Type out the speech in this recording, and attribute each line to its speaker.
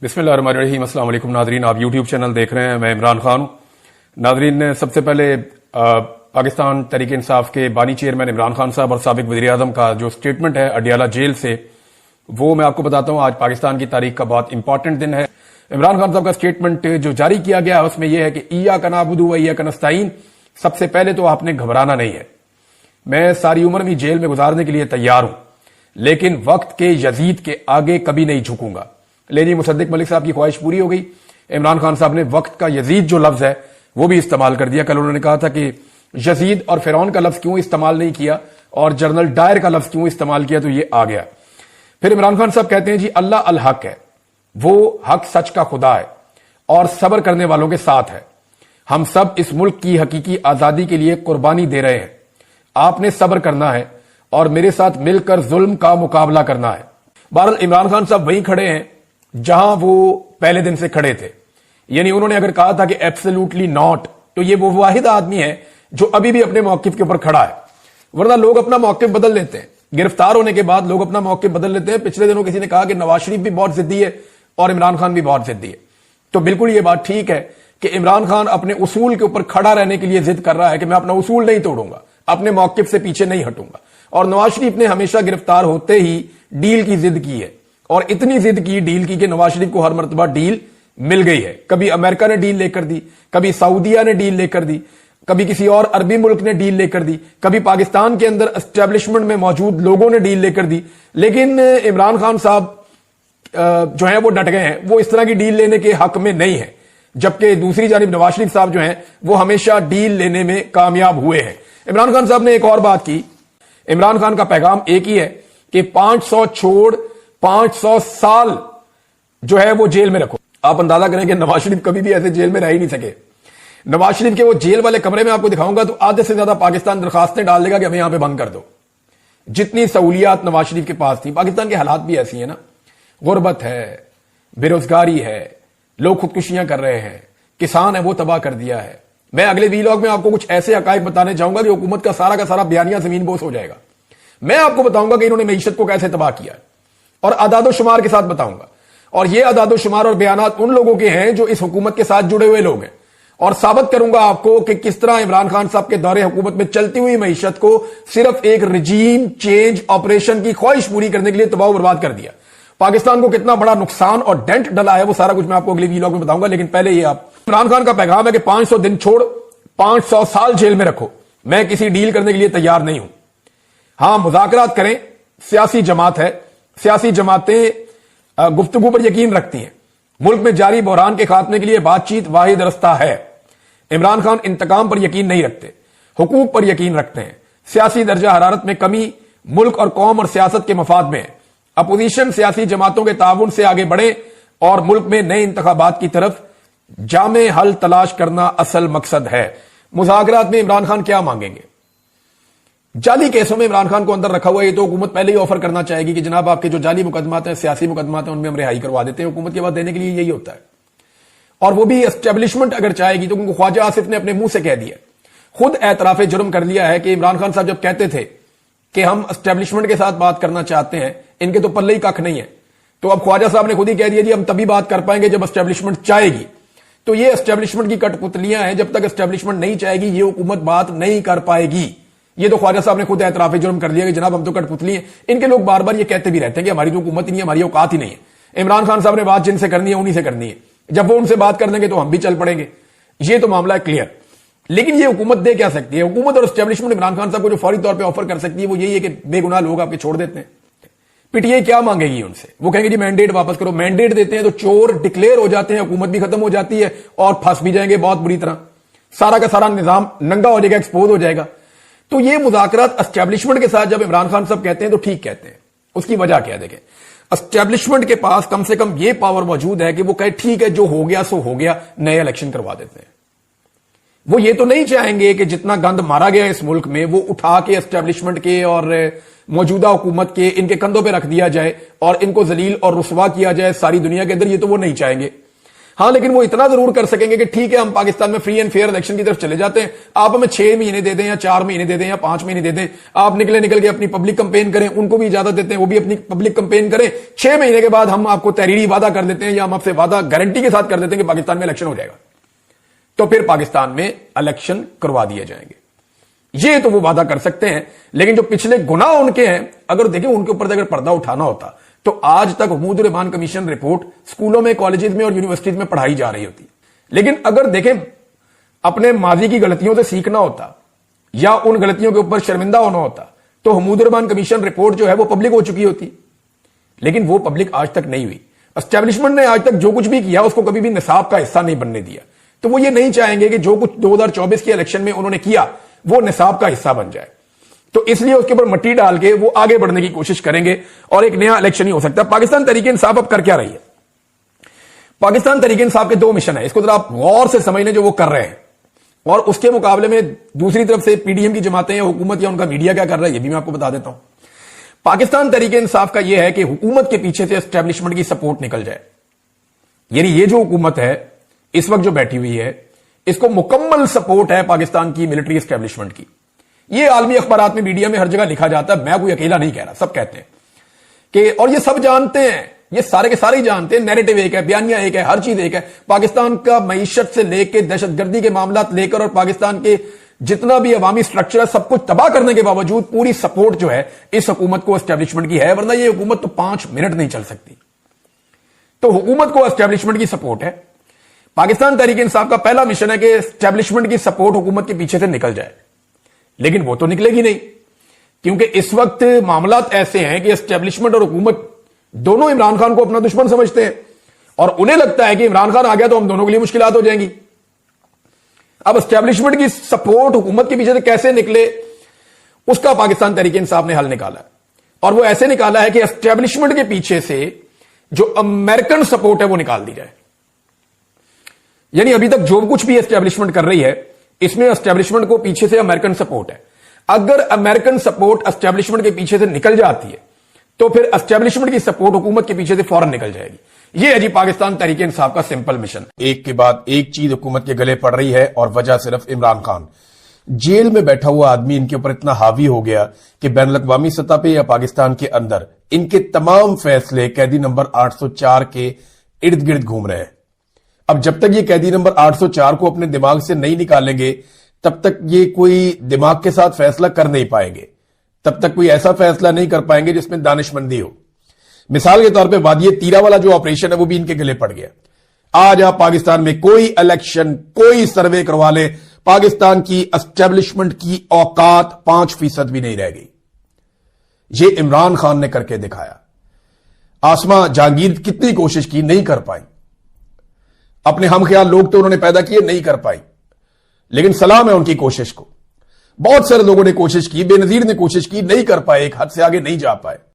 Speaker 1: बिस्मिल्लाहिर्रहमानिर्रहीम। अस्सलाम वालेकुम नाजरीन, आप यूट्यूब चैनल देख रहे हैं, मैं इमरान खान हूं। नाजरीन, सबसे पहले पाकिस्तान तहरीक इंसाफ के बानी चेयरमैन इमरान खान साहब और साबिक वज़ीर आज़म का जो स्टेटमेंट है अडियाला जेल से, वो मैं आपको बताता हूं। आज पाकिस्तान की तारीख का बहुत इंपॉर्टेंट दिन है। इमरान खान साहब का स्टेटमेंट जो जारी किया गया है उसमें यह है कि इय्याका नअबुदु व इय्याका नस्तईन, सबसे पहले तो आपने घबराना नहीं है। मैं सारी उम्र भी जेल में गुजारने के लिए तैयार हूं, लेकिन वक्त के यजीद के आगे कभी नहीं झुकूंगा। लेनी मुसद्दिक मलिक साहब की ख्वाहिश पूरी हो गई। इमरान खान साहब ने वक्त का यजीद जो लफ्ज है वो भी इस्तेमाल कर दिया। कल उन्होंने कहा था कि यजीद और फिरौन का लफ्ज क्यों इस्तेमाल नहीं किया और जनरल डायर का लफ्ज क्यों इस्तेमाल किया, तो ये आ गया। फिर इमरान खान साहब कहते हैं जी अल्लाह अल हक है, वो हक सच का खुदा है और सब्र करने वालों के साथ है। हम सब इस मुल्क की हकीकी आजादी के लिए कुर्बानी दे रहे हैं। आपने सब्र करना है और मेरे साथ मिलकर जुल्म का मुकाबला करना है। बहरहाल इमरान खान साहब वहीं खड़े हैं जहां वो पहले दिन से खड़े थे। यानी उन्होंने अगर कहा था कि एब्सोल्युटली नॉट, तो ये वो वाहिद आदमी है जो अभी भी अपने मौकिफ के ऊपर खड़ा है। वरना लोग अपना मौकिफ बदल लेते हैं। गिरफ्तार होने के बाद लोग अपना मौकिफ बदल लेते हैं। पिछले दिनों किसी ने कहा कि नवाज शरीफ भी बहुत जिद्दी है और इमरान खान भी बहुत जिद्दी है। तो बिल्कुल ये बात ठीक है कि इमरान खान अपने उसूल के ऊपर खड़ा रहने के लिए जिद कर रहा है कि मैं अपना उसूल नहीं तोड़ूंगा, अपने मौकिफ से पीछे नहीं हटूंगा। और नवाज शरीफ ने हमेशा गिरफ्तार होते ही डील की जिद की है और इतनी जिद की डील की कि नवाज शरीफ को हर मर्तबा डील मिल गई है। कभी अमेरिका ने डील लेकर दी, कभी सऊदीया ने डील लेकर दी, कभी किसी और अरबी मुल्क ने डील लेकर दी, कभी पाकिस्तान के अंदर एस्टेब्लिशमेंट में मौजूद लोगों ने डील लेकर दी। लेकिन इमरान खान साहब जो है वो डट गए हैं, वो इस तरह की डील लेने के हक में नहीं है। जबकि दूसरी जानिब नवाज शरीफ साहब जो हैं वो हमेशा डील लेने में कामयाब हुए हैं। इमरान खान साहब ने एक और बात की। इमरान खान का पैगाम एक ही है कि 500 छोड़ 500 साल जो है वो जेल में रखो। आप अंदाजा करें कि नवाज शरीफ कभी भी ऐसे जेल में रह ही नहीं सके। नवाज शरीफ के वो जेल वाले कमरे में आपको दिखाऊंगा तो आधे से ज्यादा पाकिस्तान दरखास्तें डाल देगा कि हमें यहां पे बंद कर दो। जितनी सहूलियात नवाज शरीफ के पास थी। पाकिस्तान के हालात भी ऐसी है ना, गुर्बत है, बेरोजगारी है, लोग खुदकुशियां कर रहे हैं, किसान है वो तबाह कर दिया है। मैं अगले वीलॉग में आपको कुछ ऐसे हकायक बताने जाऊंगा कि हुकूमत का सारा बयानिया जमीन बोस हो जाएगा। मैं आपको बताऊंगा कि इन्होंने मईशत को कैसे तबाह किया और अदादो शुमार के साथ बताऊंगा। और ये अदादो शुमार और बयानात उन लोगों के हैं जो इस हुकूमत के साथ जुड़े हुए लोग हैं। और साबित करूंगा आपको कि किस तरह इमरान खान साहब के दौरे हुकूमत में चलती हुई मईशत को सिर्फ एक रिजीम चेंज ऑपरेशन की ख्वाहिश पूरी करने के लिए तबाह बर्बाद कर दिया। पाकिस्तान को कितना बड़ा नुकसान और डेंट डला है वो सारा कुछ मैं आपको अगले वीलॉग में बताऊंगा। लेकिन पहले ये आप इमरान खान का पैगाम है कि 500 दिन छोड़ 500 साल जेल में रखो। मैं किसी डील करने के लिए तैयार नहीं हूं। हां, मुज़ाकरात करें, सियासी जमात है, सियासी जमातें गुफ्तगू पर यकीन रखती हैं। मुल्क में जारी बहरान के खात्मे के लिए बातचीत वाहिद रास्ता है। इमरान खान इंतकाम पर यकीन नहीं रखते, हुकूक पर यकीन रखते हैं। सियासी दर्जा हरारत में कमी मुल्क और कौम और सियासत के मफाद में है। अपोजिशन सियासी जमातों के ताउन से आगे बढ़े और मुल्क में नए इंतखाबात की तरफ जामे हल तलाश करना असल मकसद है। मुज़ाकरात में इमरान खान क्या मांगेंगे? जाली केसों में इमरान खान को अंदर रखा हुआ है। ये तो हुकूमत पहले ही ऑफर करना चाहेगी कि जनाब आपके जो जाली मुकदमात हैं, सियासी मुकदमात हैं, उनमें हम रिहाई करवा देते हैं। हुकूमत के बाद देने के लिए यही होता है। और वो भी एस्टेब्लिशमेंट अगर चाहेगी तो, क्योंकि ख्वाजा आसिफ ने अपने मुंह से कह दिया, खुद एतराफ जुर्म कर लिया है कि इमरान खान साहब जब कहते थे कि हम एस्टेब्लिशमेंट के साथ बात करना चाहते हैं, इनके तो पल्ले ही कख नहीं है, तो अब ख्वाजा साहब ने खुद ही कह दिया जी हम तभी बात कर पाएंगे जब एस्टेब्लिशमेंट चाहेगी। तो ये एस्टेब्लिशमेंट की कठपुतलियां हैं। जब तक एस्टेब्लिशमेंट नहीं चाहेगी ये हुकूमत बात नहीं कर पाएगी। ये तो ख्वाजा साहब ने खुद एतराफ जुर्म कर लिया कि जनाब हम तो कठपुतली हैं। इनके लोग बार बार ये कहते भी रहते हैं कि हमारी तो हुकूमत ही नहीं है, हमारी औकात ही नहीं है। इमरान खान साहब ने बात जिनसे करनी है उन्हीं से करनी है। जब वो उनसे बात कर देंगे तो हम भी चल पड़ेंगे। ये तो मामला है क्लियर। लेकिन ये हुकूमत दे क्या सकती है? हुकूमत और एस्टेब्लिशमेंट इमरान खान साहब को जो फौरी तौर पर ऑफर कर सकती है वो यही है कि बेगुनाह लोग आपके छोड़ देते हैं। पीटीआई क्या मांगेगी उनसे? वो कहेंगे जी मैंडेट वापस करो। मैंडेट देते हैं तो चोर डिक्लेयर हो जाते हैं, हुकूमत भी खत्म हो जाती है और फंस भी जाएंगे बहुत बुरी तरह। सारा का सारा निजाम नंगा हो जाएगा, एक्सपोज हो जाएगा। तो ये मुज़ाकरात एस्टेब्लिशमेंट के साथ जब इमरान खान साहब कहते हैं तो ठीक कहते हैं। उसकी वजह क्या देखें, एस्टेब्लिशमेंट के पास कम से कम ये पावर मौजूद है कि वो कहे ठीक है जो हो गया सो हो गया, नए इलेक्शन करवा देते हैं। वो ये तो नहीं चाहेंगे कि जितना गंद मारा गया इस मुल्क में वो उठा के एस्टेब्लिशमेंट के और मौजूदा हुकूमत के इनके कंधों पे रख दिया जाए और इनको जलील और रुसवा किया जाए सारी दुनिया के अंदर। ये तो वो नहीं चाहेंगे। ہاں لیکن وہ اتنا ضرور کر سکیں گے کہ ٹھیک ہے ہم پاکستان میں فری اینڈ فیئر الیکشن کی طرف چلے جاتے ہیں, آپ ہمیں 6 مہینے دے دیں یا 4 مہینے دے دیں یا 5 مہینے دے دیں, آپ نکل کے اپنی پبلک کمپین کریں, ان کو بھی اجازت دیتے ہیں وہ بھی اپنی پبلک کمپین کریں, 6 مہینے کے بعد ہم آپ کو تحریری وعدہ کر دیتے ہیں یا ہم آپ سے وعدہ گارنٹی کے ساتھ کر دیتے ہیں کہ پاکستان میں الیکشن ہو جائے گا, تو پھر پاکستان میں الیکشن کروا دیے جائیں گے. یہ تو وہ وعدہ کر سکتے ہیں, لیکن جو پچھلے گناہ ان کے ہیں اگر دیکھیں ان کے اوپر اگر پردہ اٹھانا ہوتا تو آج تک حکومت الرحمان کمیشن رپورٹ اسکولوں میں, کالجز میں اور یونیورسٹیز میں پڑھائی جا رہی ہوتی. لیکن اگر دیکھیں اپنے ماضی کی غلطیوں سے سیکھنا ہوتا یا ان غلطیوں کے اوپر شرمندہ ہونا ہوتا تو حکومت الرحمان کمیشن رپورٹ جو ہے وہ پبلک ہو چکی ہوتی, لیکن وہ پبلک آج تک نہیں ہوئی. اسٹیبلشمنٹ نے آج تک جو کچھ بھی کیا اس کو کبھی بھی نصاب کا حصہ نہیں بننے دیا, تو وہ یہ نہیں چاہیں گے کہ جو کچھ 2024 کے الیکشن میں انہوں نے کیا وہ نصاب کا حصہ بن جائے, تو اس لیے اس کے اوپر مٹی ڈال کے وہ آگے بڑھنے کی کوشش کریں گے اور ایک نیا الیکشن ہی ہو سکتا ہے. پاکستان تحریک انصاف اب کر کیا رہی ہے؟ پاکستان تحریک انصاف کے 2 مشن ہیں, اس کو ذرا آپ غور سے سمجھ لیں جو وہ کر رہے ہیں, اور اس کے مقابلے میں دوسری طرف سے پی ڈی ایم کی جماعتیں یا حکومت یا ان کا میڈیا کیا کر رہا ہے یہ بھی میں آپ کو بتا دیتا ہوں. پاکستان تحریک انصاف کا یہ ہے کہ حکومت کے پیچھے سے اسٹیبلشمنٹ کی سپورٹ نکل جائے, یعنی یہ جو حکومت ہے اس وقت جو بیٹھی ہوئی ہے اس کو مکمل سپورٹ ہے پاکستان کی ملٹری اسٹیبلشمنٹ کی. یہ عالمی اخبارات میں, میڈیا میں ہر جگہ لکھا جاتا ہے, میں کوئی اکیلا نہیں کہہ رہا, سب کہتے ہیں کہ, اور یہ سب جانتے ہیں, یہ سارے کے سارے ہی جانتے ہیں, نیریٹو ایک ہے, بیانیہ ایک ہے, ہر چیز ایک ہے. پاکستان کا معیشت سے لے کے دہشت گردی کے معاملات لے کر اور پاکستان کے جتنا بھی عوامی سٹرکچر ہے سب کچھ تباہ کرنے کے باوجود پوری سپورٹ جو ہے اس حکومت کو اسٹیبلشمنٹ کی ہے, ورنہ یہ حکومت تو 5 منٹ نہیں چل سکتی. تو حکومت کو اسٹیبلشمنٹ کی سپورٹ ہے. پاکستان تحریک انصاف کا پہلا مشن ہے کہ اسٹیبلشمنٹ کی سپورٹ حکومت کے پیچھے سے نکل جائے, لیکن وہ تو نکلے گی نہیں, کیونکہ اس وقت معاملات ایسے ہیں کہ اسٹیبلشمنٹ اور حکومت دونوں عمران خان کو اپنا دشمن سمجھتے ہیں, اور انہیں لگتا ہے کہ عمران خان آ گیا تو ہم دونوں کے لیے مشکلات ہو جائیں گی. اب اسٹیبلشمنٹ کی سپورٹ حکومت کے پیچھے سے کیسے نکلے اس کا پاکستان تحریک انصاف نے حل نکالا ہے, اور وہ ایسے نکالا ہے کہ اسٹیبلشمنٹ کے پیچھے سے جو امریکن سپورٹ ہے وہ نکال دی جائے. یعنی ابھی تک جو کچھ بھی اسٹیبلشمنٹ کر رہی ہے اس میں اسٹیبلشمنٹ کو پیچھے سے امریکن سپورٹ ہے. اگر امریکن سپورٹ اسٹیبلشمنٹ کے پیچھے سے نکل جاتی ہے تو پھر اسٹیبلشمنٹ کی سپورٹ حکومت کے پیچھے سے فوراً نکل جائے گی. یہ ہے جی پاکستان تحریک انصاف کا سمپل مشن. ایک کے بعد ایک چیز حکومت کے گلے پڑ رہی ہے, اور وجہ صرف عمران خان. جیل میں بیٹھا ہوا آدمی ان کے اوپر اتنا حاوی ہو گیا کہ بین الاقوامی سطح پہ یا پاکستان کے اندر ان کے تمام فیصلے قیدی نمبر 804 کے ارد گرد گھوم رہے ہیں. اب جب تک یہ قیدی نمبر 804 کو اپنے دماغ سے نہیں نکالیں گے تب تک یہ کوئی دماغ کے ساتھ فیصلہ کر نہیں پائیں گے, تب تک کوئی ایسا فیصلہ نہیں کر پائیں گے جس میں دانش مندی ہو. مثال کے طور پہ وادی تیرا والا جو آپریشن ہے وہ بھی ان کے گلے پڑ گیا. آج آپ پاکستان میں کوئی الیکشن, کوئی سروے کروا لیں, پاکستان کی اسٹیبلشمنٹ کی اوقات 5% بھی نہیں رہ گئی. یہ عمران خان نے کر کے دکھایا. آسما جہانگیر کتنی کوشش کی, نہیں کر پائی. اپنے ہم خیال لوگ تو انہوں نے پیدا کیے, نہیں کر پائی, لیکن سلام ہے ان کی کوشش کو. بہت سارے لوگوں نے کوشش کی, بے نظیر نے کوشش کی, نہیں کر پائے, ایک حد سے آگے نہیں جا پائے.